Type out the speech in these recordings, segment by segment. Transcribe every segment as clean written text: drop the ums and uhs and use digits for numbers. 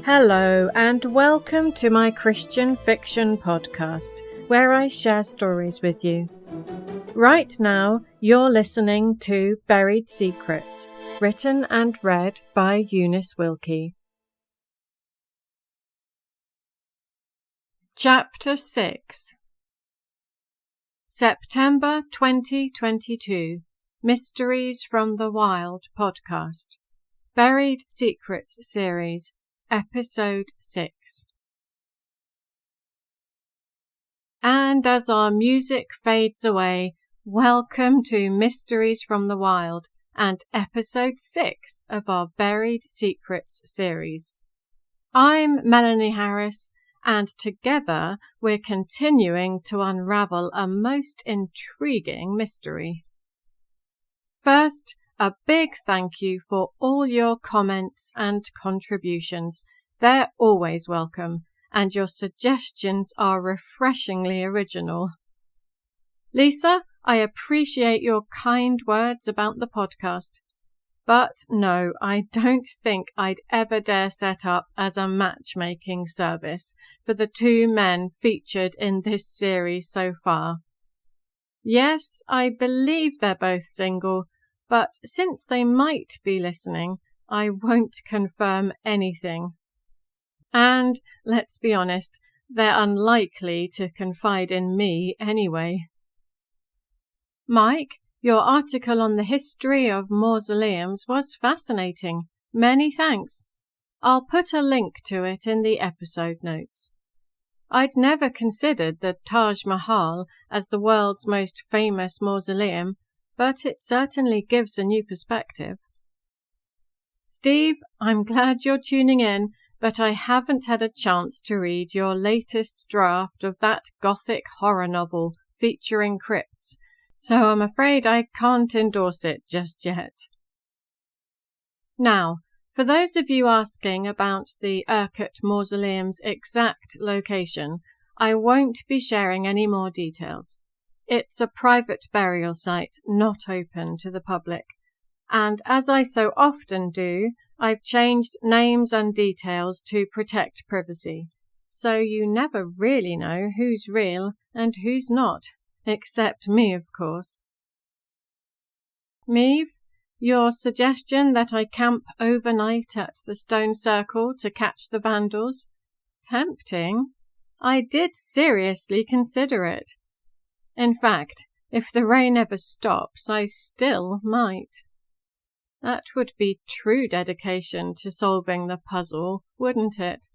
Hello and welcome to my Christian fiction podcast, where I share stories with you. Right now, you're listening to Buried Secrets, written and read by Eunice Wilkie. Chapter 6. September 2022. Mysteries from the Wild podcast. Buried Secrets series. Episode 6. And as our music fades away, welcome to Mysteries from the Wild and Episode 6 of our Buried Secrets series. I'm Melanie Harris, and together we're continuing to unravel a most intriguing mystery. First, a big thank you for all your comments and contributions. They're always welcome, and your suggestions are refreshingly original. Lisa, I appreciate your kind words about the podcast. But no, I don't think I'd ever dare set up as a matchmaking service for the two men featured in this series so far. Yes, I believe they're both single, but since they might be listening, I won't confirm anything. And, let's be honest, they're unlikely to confide in me anyway. Mike, your article on the history of mausoleums was fascinating. Many thanks. I'll put a link to it in the episode notes. I'd never considered the Taj Mahal as the world's most famous mausoleum, but it certainly gives a new perspective. Steve, I'm glad you're tuning in, but I haven't had a chance to read your latest draft of that gothic horror novel featuring crypts, so I'm afraid I can't endorse it just yet. Now, for those of you asking about the Urquhart Mausoleum's exact location, I won't be sharing any more details. It's a private burial site, not open to the public. And as I so often do, I've changed names and details to protect privacy. So you never really know who's real and who's not, except me, of course. Meave, your suggestion that I camp overnight at the stone circle to catch the vandals? Tempting. I did seriously consider it. In fact, if the rain ever stops, I still might. That would be true dedication to solving the puzzle, wouldn't it?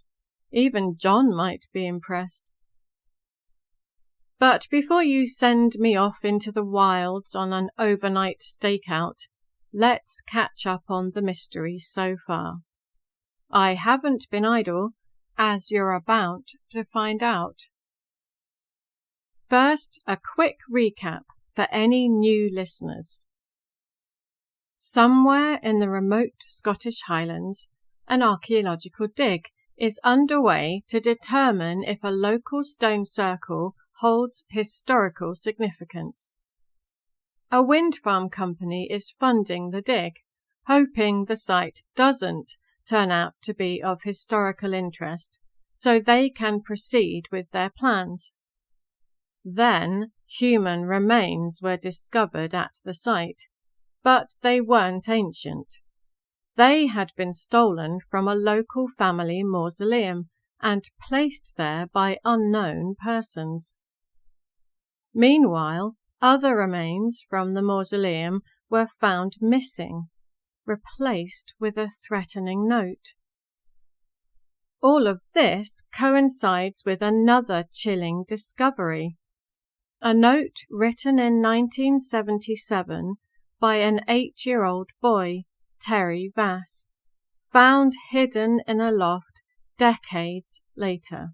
Even John might be impressed. But before you send me off into the wilds on an overnight stakeout, let's catch up on the mysteries so far. I haven't been idle, as you're about to find out. First, a quick recap for any new listeners. Somewhere in the remote Scottish Highlands, an archaeological dig is underway to determine if a local stone circle holds historical significance. A wind farm company is funding the dig, hoping the site doesn't turn out to be of historical interest, so they can proceed with their plans. Then, human remains were discovered at the site, but they weren't ancient. They had been stolen from a local family mausoleum and placed there by unknown persons. Meanwhile, other remains from the mausoleum were found missing, replaced with a threatening note. All of this coincides with another chilling discovery. A note written in 1977 by an 8-year-old boy, Terry Vass, found hidden in a loft decades later.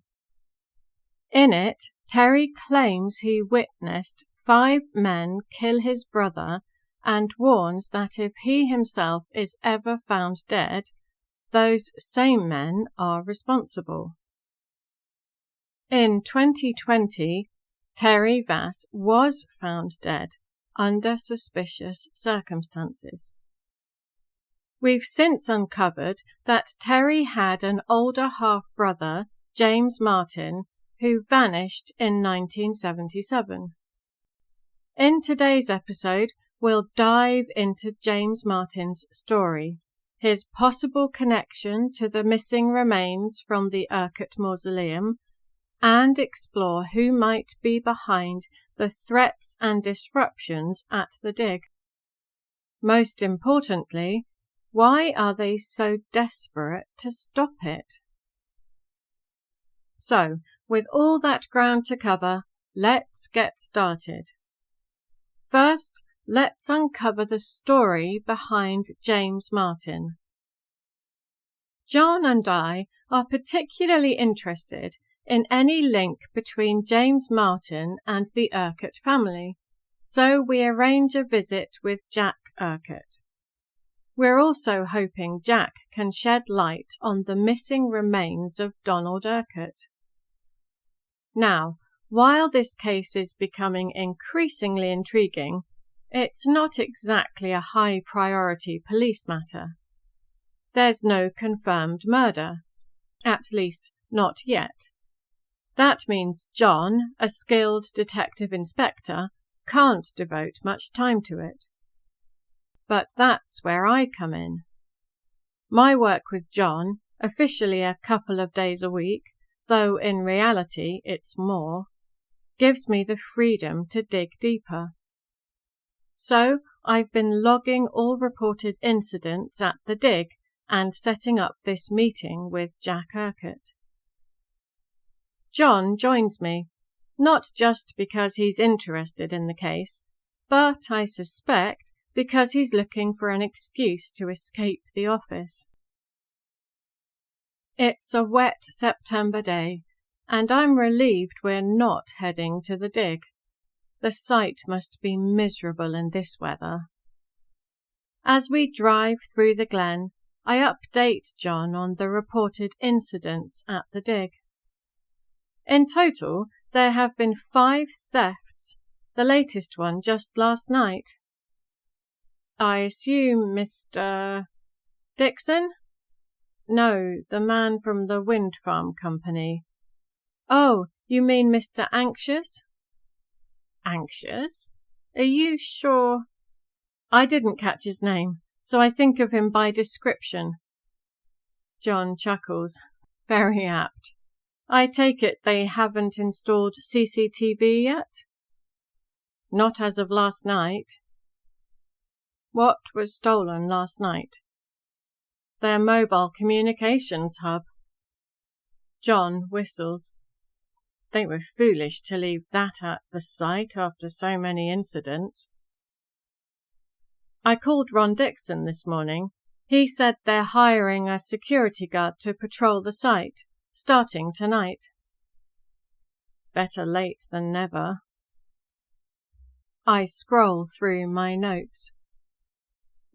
In it, Terry claims he witnessed 5 men kill his brother and warns that if he himself is ever found dead, those same men are responsible. In 2020, Terry Vass was found dead under suspicious circumstances. We've since uncovered that Terry had an older half-brother, James Martin, who vanished in 1977. In today's episode, we'll dive into James Martin's story, his possible connection to the missing remains from the Urquhart Mausoleum, and explore who might be behind the threats and disruptions at the dig. Most importantly, why are they so desperate to stop it? So, with all that ground to cover, let's get started. First, let's uncover the story behind James Martin. John and I are particularly interested in any link between James Martin and the Urquhart family, so we arrange a visit with Jack Urquhart. We're also hoping Jack can shed light on the missing remains of Donald Urquhart. Now, while this case is becoming increasingly intriguing, it's not exactly a high-priority police matter. There's no confirmed murder, at least not yet. That means John, a skilled detective inspector, can't devote much time to it. But that's where I come in. My work with John, officially a couple of days a week, though in reality it's more, gives me the freedom to dig deeper. So I've been logging all reported incidents at the dig and setting up this meeting with Jack Urquhart. John joins me, not just because he's interested in the case, but I suspect because he's looking for an excuse to escape the office. It's a wet September day, and I'm relieved we're not heading to the dig. The sight must be miserable in this weather. As we drive through the glen, I update John on the reported incidents at the dig. In total, there have been 5 thefts, the latest one just last night. I assume Mr. Dixon? No, the man from the wind farm company. Oh, you mean Mr. Anxious? Anxious? Are you sure? I didn't catch his name, so I think of him by description. John chuckles. Very apt. I take it they haven't installed CCTV yet? Not as of last night. What was stolen last night? Their mobile communications hub. John whistles. They were foolish to leave that at the site after so many incidents. I called Ron Dixon this morning. He said they're hiring a security guard to patrol the site, starting tonight. Better late than never. I scroll through my notes.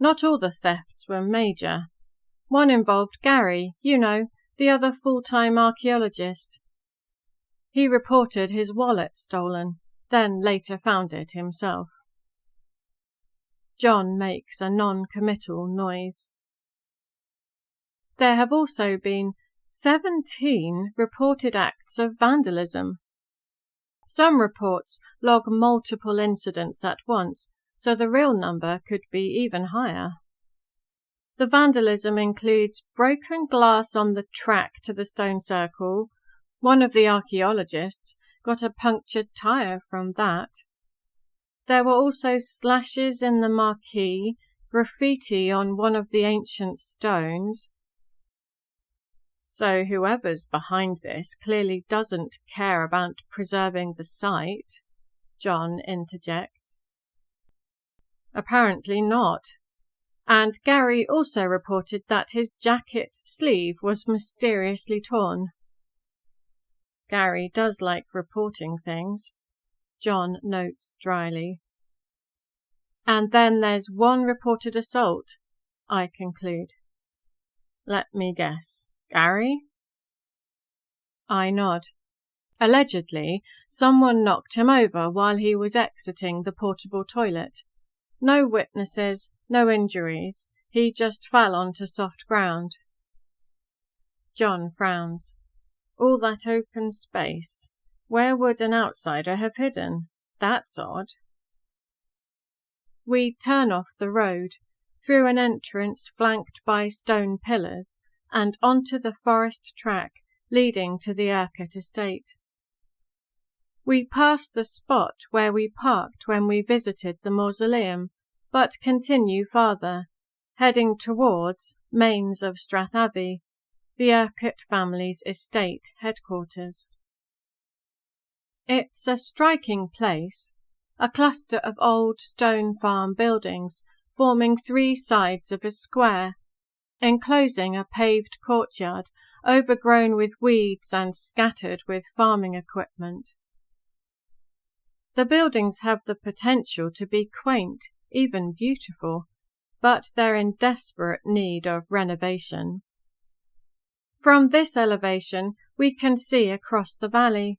Not all the thefts were major. One involved Gary, you know, the other full-time archaeologist. He reported his wallet stolen, then later found it himself. John makes a non-committal noise. There have also been 17 reported acts of vandalism. Some reports log multiple incidents at once, so the real number could be even higher. The vandalism includes broken glass on the track to the stone circle. One of the archaeologists got a punctured tyre from that. There were also slashes in the marquee, graffiti on one of the ancient stones. So whoever's behind this clearly doesn't care about preserving the site, John interjects. Apparently not. And Gary also reported that his jacket sleeve was mysteriously torn. Gary does like reporting things, John notes dryly. And then there's one reported assault, I conclude. Let me guess. Gary? I nod. Allegedly, someone knocked him over while he was exiting the portable toilet. No witnesses, no injuries. He just fell onto soft ground. John frowns. All that open space. Where would an outsider have hidden? That's odd. We turn off the road, through an entrance flanked by stone pillars, and onto the forest track leading to the Urquhart estate. We pass the spot where we parked when we visited the mausoleum, but continue farther, heading towards Mains of Strathavie, the Urquhart family's estate headquarters. It's a striking place, a cluster of old stone farm buildings forming 3 sides of a square, enclosing a paved courtyard overgrown with weeds and scattered with farming equipment. The buildings have the potential to be quaint, even beautiful, but they're in desperate need of renovation. From this elevation, we can see across the valley.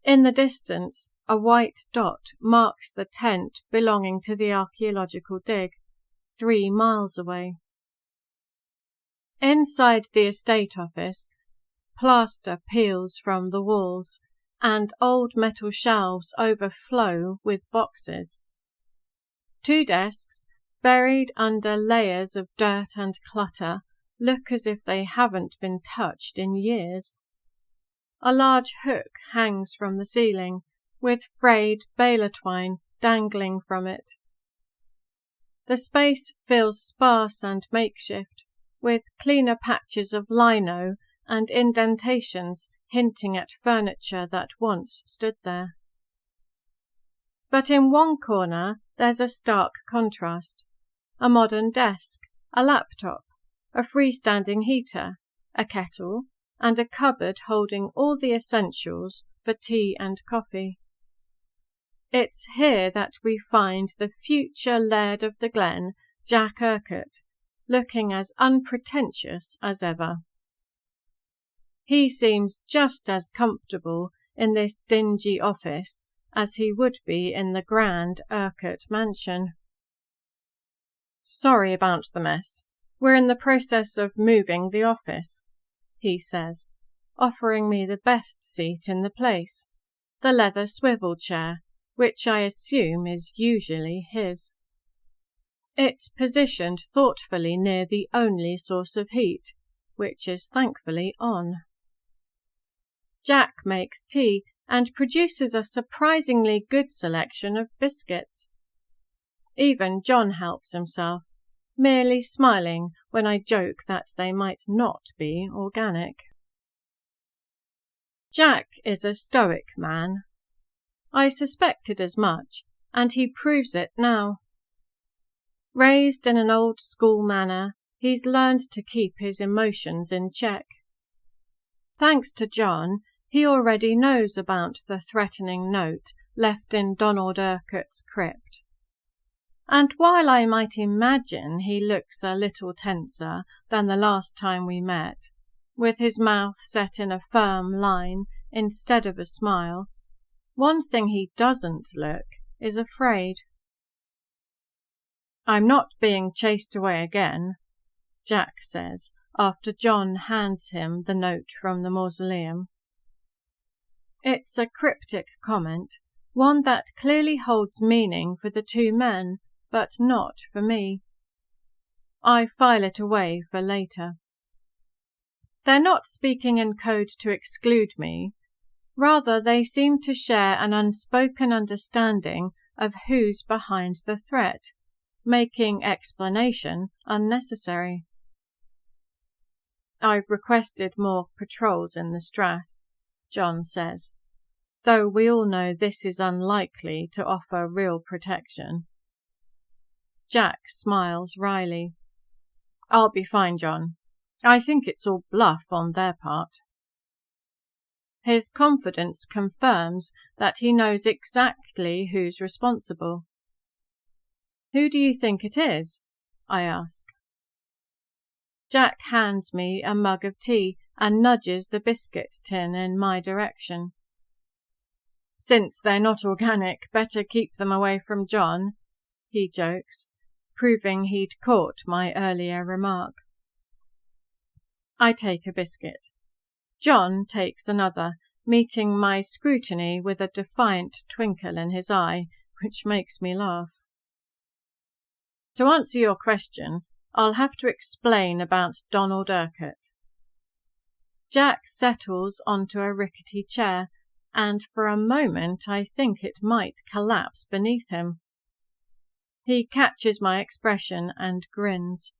In the distance, a white dot marks the tent belonging to the archaeological dig, 3 miles away. Inside the estate office, plaster peels from the walls, and old metal shelves overflow with boxes. 2 desks, buried under layers of dirt and clutter, look as if they haven't been touched in years. A large hook hangs from the ceiling, with frayed baler twine dangling from it. The space feels sparse and makeshift, with cleaner patches of lino and indentations hinting at furniture that once stood there. But in one corner there's a stark contrast. A modern desk, a laptop, a freestanding heater, a kettle, and a cupboard holding all the essentials for tea and coffee. It's here that we find the future Laird of the Glen, Jack Urquhart, looking as unpretentious as ever. He seems just as comfortable in this dingy office as he would be in the grand Urquhart mansion. "Sorry about the mess. We're in the process of moving the office," he says, offering me the best seat in the place, the leather swivel chair, which I assume is usually his. It's positioned thoughtfully near the only source of heat, which is thankfully on. Jack makes tea and produces a surprisingly good selection of biscuits. Even John helps himself, merely smiling when I joke that they might not be organic. Jack is a stoic man. I suspected as much, and he proves it now. Raised in an old-school manner, he's learned to keep his emotions in check. Thanks to John, he already knows about the threatening note left in Donald Urquhart's crypt. And while I might imagine he looks a little tenser than the last time we met, with his mouth set in a firm line instead of a smile, one thing he doesn't look is afraid. "I'm not being chased away again," Jack says, after John hands him the note from the mausoleum. It's a cryptic comment, one that clearly holds meaning for the 2 men, but not for me. I file it away for later. They're not speaking in code to exclude me. Rather, they seem to share an unspoken understanding of who's behind the threat, making explanation unnecessary. "I've requested more patrols in the Strath," John says, though we all know this is unlikely to offer real protection. Jack smiles wryly. "I'll be fine, John. I think it's all bluff on their part." His confidence confirms that he knows exactly who's responsible. "Who do you think it is?" I ask. Jack hands me a mug of tea and nudges the biscuit tin in my direction. "Since they're not organic, better keep them away from John," he jokes, proving he'd caught my earlier remark. I take a biscuit. John takes another, meeting my scrutiny with a defiant twinkle in his eye, which makes me laugh. To answer your question, I'll have to explain about Donald Urquhart. Jack settles onto a rickety chair, and for a moment I think it might collapse beneath him. He catches my expression and grins.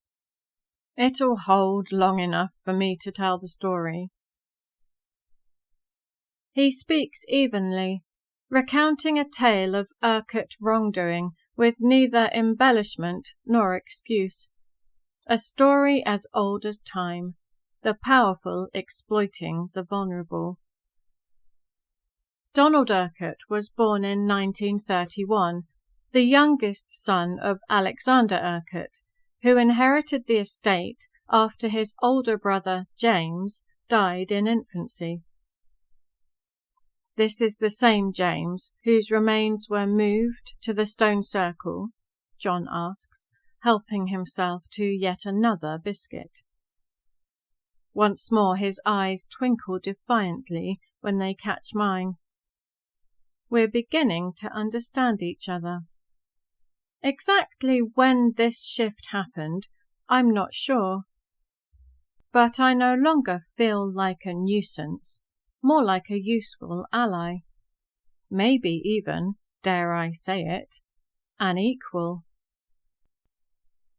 It'll hold long enough for me to tell the story. He speaks evenly, recounting a tale of Urquhart wrongdoing with neither embellishment nor excuse. A story as old as time, the powerful exploiting the vulnerable. Donald Urquhart was born in 1931, the youngest son of Alexander Urquhart, who inherited the estate after his older brother James died in infancy. This is the same James whose remains were moved to the stone circle, John asks, helping himself to yet another biscuit. Once more his eyes twinkle defiantly when they catch mine. We're beginning to understand each other. Exactly when this shift happened, I'm not sure. But I no longer feel like a nuisance, more like a useful ally. Maybe even, dare I say it, an equal.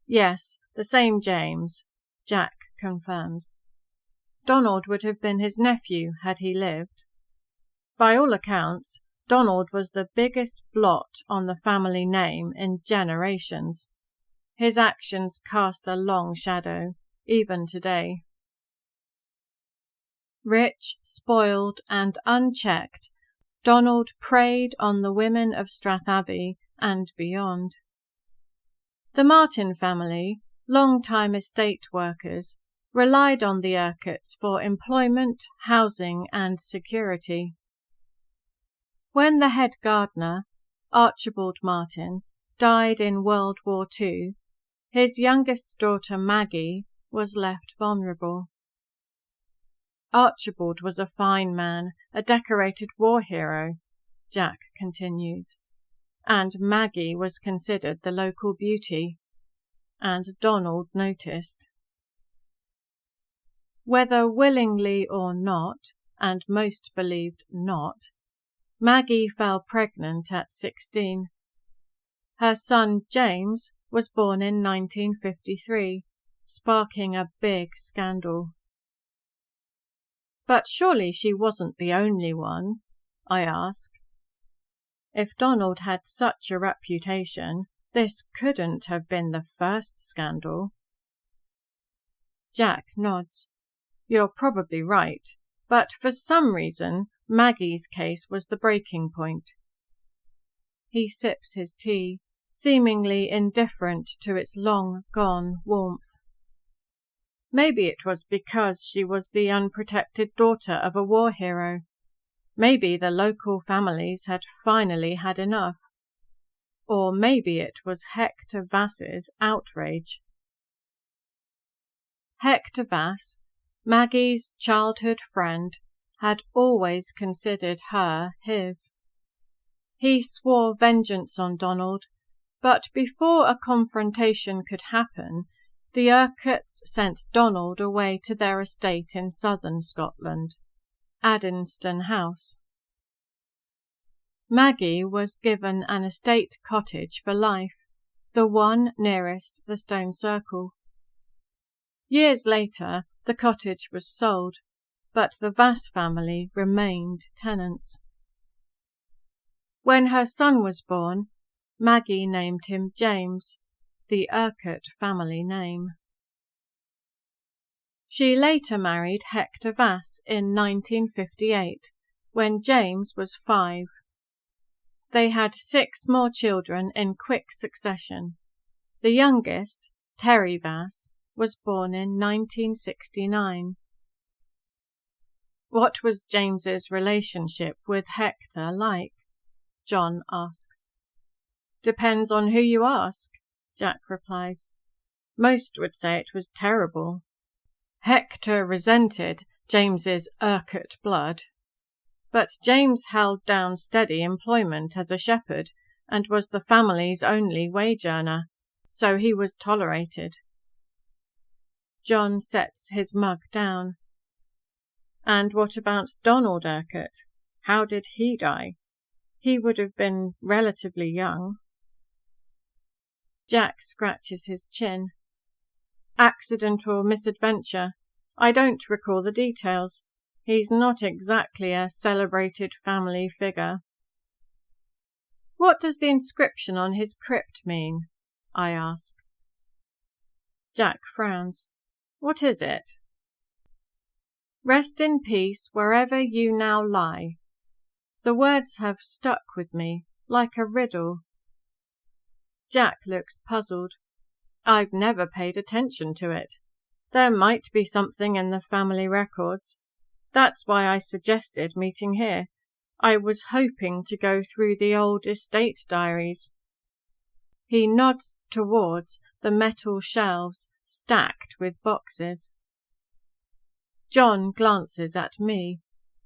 Yes, the same James, Jack confirms. Donald would have been his nephew had he lived. By all accounts, Donald was the biggest blot on the family name in generations. His actions cast a long shadow, even today. Rich, spoiled, and unchecked, Donald preyed on the women of Strathavie and beyond. The Martin family, long-time estate workers, relied on the Urquharts for employment, housing, and security. When the head gardener, Archibald Martin, died in World War II, his youngest daughter Maggie was left vulnerable. Archibald was a fine man, a decorated war hero, Jack continues, and Maggie was considered the local beauty, and Donald noticed. Whether willingly or not, and most believed not, Maggie fell pregnant at 16. Her son James was born in 1953, sparking a big scandal. But surely she wasn't the only one, I ask. If Donald had such a reputation, this couldn't have been the first scandal. Jack nods. You're probably right, but for some reason Maggie's case was the breaking point. He sips his tea, seemingly indifferent to its long-gone warmth. Maybe it was because she was the unprotected daughter of a war hero. Maybe the local families had finally had enough. Or maybe it was Hector Vass's outrage. Hector Vass, Maggie's childhood friend, had always considered her his. He swore vengeance on Donald, but before a confrontation could happen, the Urquharts sent Donald away to their estate in southern Scotland, Addinston House. Maggie was given an estate cottage for life, the one nearest the stone circle. Years later, the cottage was sold, but the Vass family remained tenants. When her son was born, Maggie named him James, the Urquhart family name. She later married Hector Vass in 1958, when James was 5. They had 6 more children in quick succession. The youngest, Terry Vass, was born in 1969. What was James's relationship with Hector like? John asks. Depends on who you ask. Jack replies. Most would say it was terrible. Hector resented James's Urquhart blood, but James held down steady employment as a shepherd and was the family's only wage earner, so he was tolerated. John sets his mug down. And what about Donald Urquhart? How did he die? He would have been relatively young. Jack scratches his chin. Accident or misadventure? I don't recall the details. He's not exactly a celebrated family figure. What does the inscription on his crypt mean? I ask. Jack frowns. What is it? Rest in peace wherever you now lie. The words have stuck with me, like a riddle. Jack looks puzzled. I've never paid attention to it. There might be something in the family records. That's why I suggested meeting here. I was hoping to go through the old estate diaries. He nods towards the metal shelves stacked with boxes. John glances at me.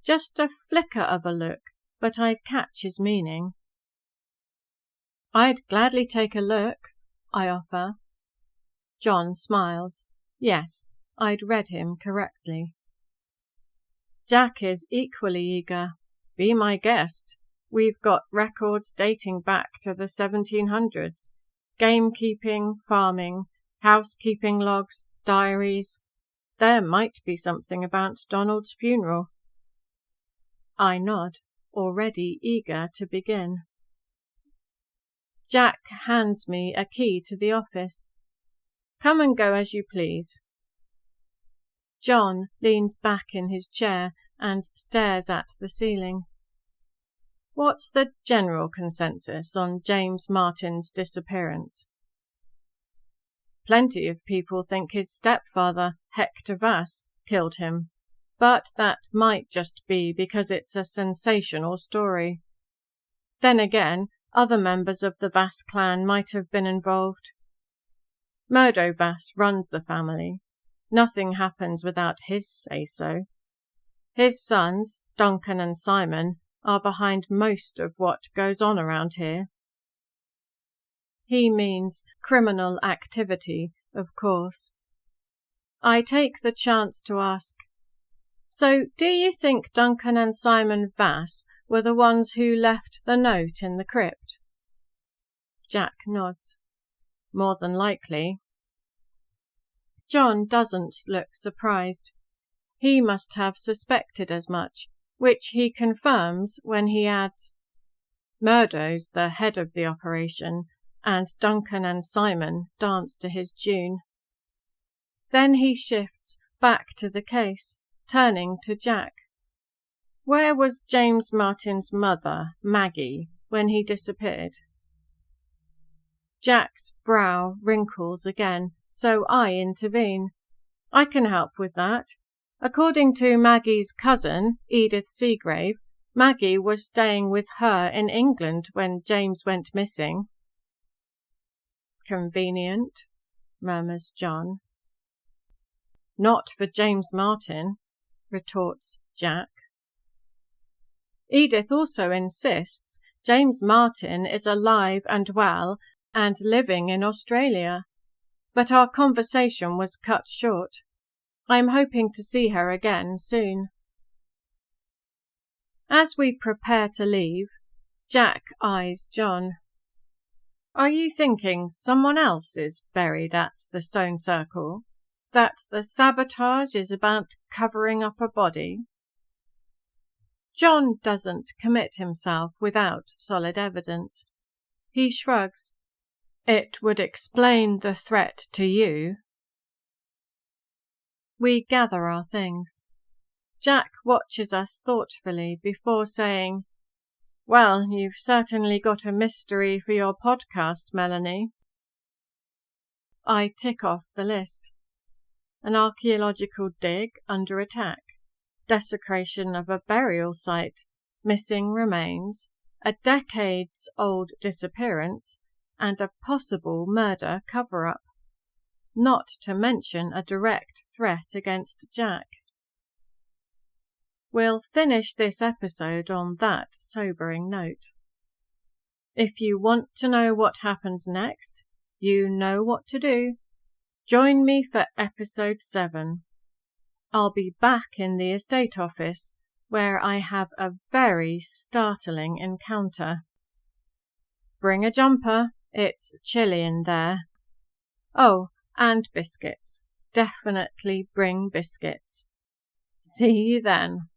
Just a flicker of a look, but I catch his meaning. I'd gladly take a look, I offer. John smiles. Yes, I'd read him correctly. Jack is equally eager. Be my guest. We've got records dating back to the 1700s. Gamekeeping, farming, housekeeping logs, diaries. There might be something about Donald's funeral. I nod, already eager to begin. Jack hands me a key to the office. Come and go as you please. John leans back in his chair and stares at the ceiling. What's the general consensus on James Martin's disappearance? Plenty of people think his stepfather, Hector Vass, killed him, but that might just be because it's a sensational story. Then again, other members of the Vass clan might have been involved. Murdo Vass runs the family. Nothing happens without his say-so. His sons, Duncan and Simon, are behind most of what goes on around here. He means criminal activity, of course. I take the chance to ask, so do you think Duncan and Simon Vass were the ones who left the note in the crypt? Jack nods. More than likely. John doesn't look surprised. He must have suspected as much, which he confirms when he adds, Murdo's the head of the operation, and Duncan and Simon dance to his tune. Then he shifts back to the case, turning to Jack. Where was James Martin's mother, Maggie, when he disappeared? Jack's brow wrinkles again, so I intervene. I can help with that. According to Maggie's cousin, Edith Seagrave, Maggie was staying with her in England when James went missing. Convenient, murmurs John. Not for James Martin, retorts Jack. Edith also insists James Martin is alive and well and living in Australia, but our conversation was cut short. I am hoping to see her again soon. As we prepare to leave, Jack eyes John. Are you thinking someone else is buried at the stone circle? That the sabotage is about covering up a body? John doesn't commit himself without solid evidence. He shrugs. It would explain the threat to you. We gather our things. Jack watches us thoughtfully before saying, Well, you've certainly got a mystery for your podcast, Melanie. I tick off the list. An archaeological dig under attack, desecration of a burial site, missing remains, a decades-old disappearance, and a possible murder cover-up, not to mention a direct threat against Jack. We'll finish this episode on that sobering note. If you want to know what happens next, you know what to do. Join me for episode 7. I'll be back in the estate office, where I have a very startling encounter. Bring a jumper, it's chilly in there. Oh, and biscuits. Definitely bring biscuits. See you then.